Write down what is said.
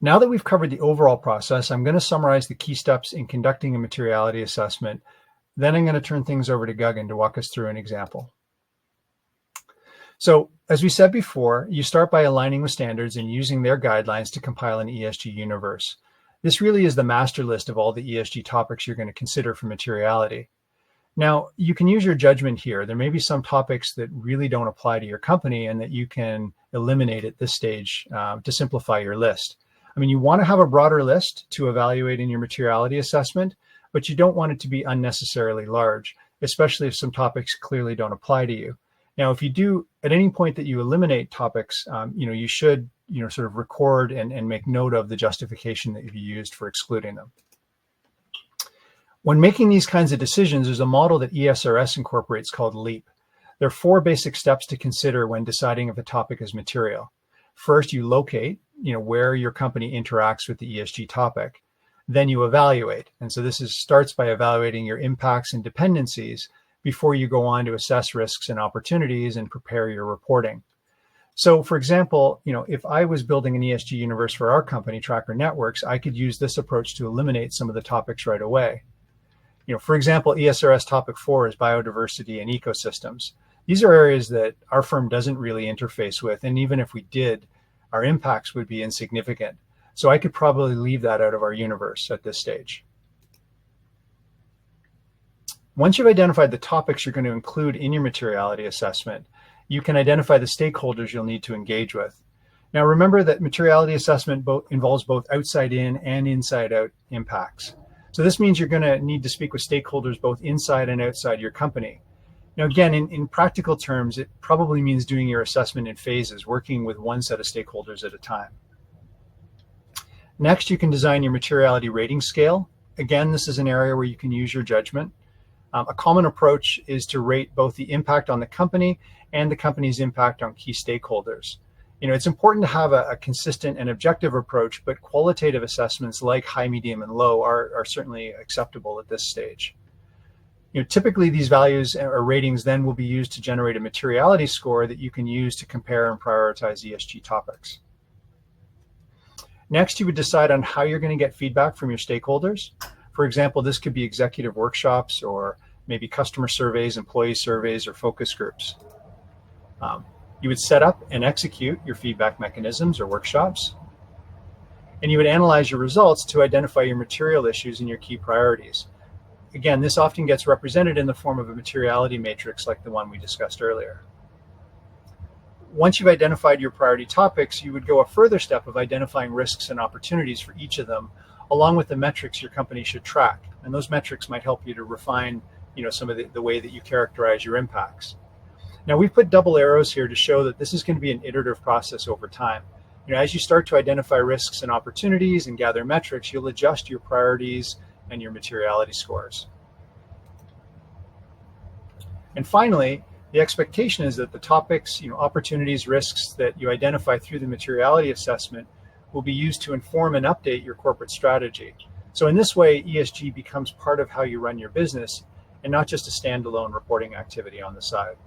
Now that we've covered the overall process, I'm going to summarize the key steps in conducting a materiality assessment. Then I'm going to turn things over to Gagan to walk us through an example. So as we said before, you start by aligning with standards and using their guidelines to compile an ESG universe. This really is the master list of all the ESG topics you're going to consider for materiality. Now, you can use your judgment here. There may be some topics that really don't apply to your company and that you can eliminate at this stage to simplify your list. I mean, you want to have a broader list to evaluate in your materiality assessment, but you don't want it to be unnecessarily large, especially if some topics clearly don't apply to you. Now, if you do, at any point that you eliminate topics, you should, sort of record and make note of the justification that you used for excluding them. When making these kinds of decisions, there's a model that ESRS incorporates called LEAP. There are 4 basic steps to consider when deciding if a topic is material. First, you locate, where your company interacts with the ESG topic. Then you evaluate. And so this starts by evaluating your impacts and dependencies before you go on to assess risks and opportunities and prepare your reporting. So for example, if I was building an ESG universe for our company, Tracker Networks, I could use this approach to eliminate some of the topics right away. For example, ESRS topic 4 is biodiversity and ecosystems. These are areas that our firm doesn't really interface with, and even if we did, our impacts would be insignificant. So I could probably leave that out of our universe at this stage. Once you've identified the topics you're going to include in your materiality assessment, you can identify the stakeholders you'll need to engage with. Now remember that materiality assessment involves both outside in and inside out impacts. So this means you're going to need to speak with stakeholders both inside and outside your company. Now, again, in practical terms, it probably means doing your assessment in phases, working with one set of stakeholders at a time. Next, you can design your materiality rating scale. Again, this is an area where you can use your judgment. A common approach is to rate both the impact on the company and the company's impact on key stakeholders. It's important to have a consistent and objective approach, but qualitative assessments like high, medium, and low are certainly acceptable at this stage. Typically these values or ratings then will be used to generate a materiality score that you can use to compare and prioritize ESG topics. Next, you would decide on how you're going to get feedback from your stakeholders. For example, this could be executive workshops or maybe customer surveys, employee surveys, or focus groups. You would set up and execute your feedback mechanisms or workshops. And you would analyze your results to identify your material issues and your key priorities. Again, this often gets represented in the form of a materiality matrix like the one we discussed earlier. Once you've identified your priority topics, you would go a further step of identifying risks and opportunities for each of them, along with the metrics your company should track. And those metrics might help you to refine some of the way that you characterize your impacts. Now, we've put double arrows here to show that this is going to be an iterative process over time. As you start to identify risks and opportunities and gather metrics, you'll adjust your priorities and your materiality scores. And finally, the expectation is that the topics, opportunities, risks that you identify through the materiality assessment will be used to inform and update your corporate strategy. So in this way, ESG becomes part of how you run your business and not just a standalone reporting activity on the side.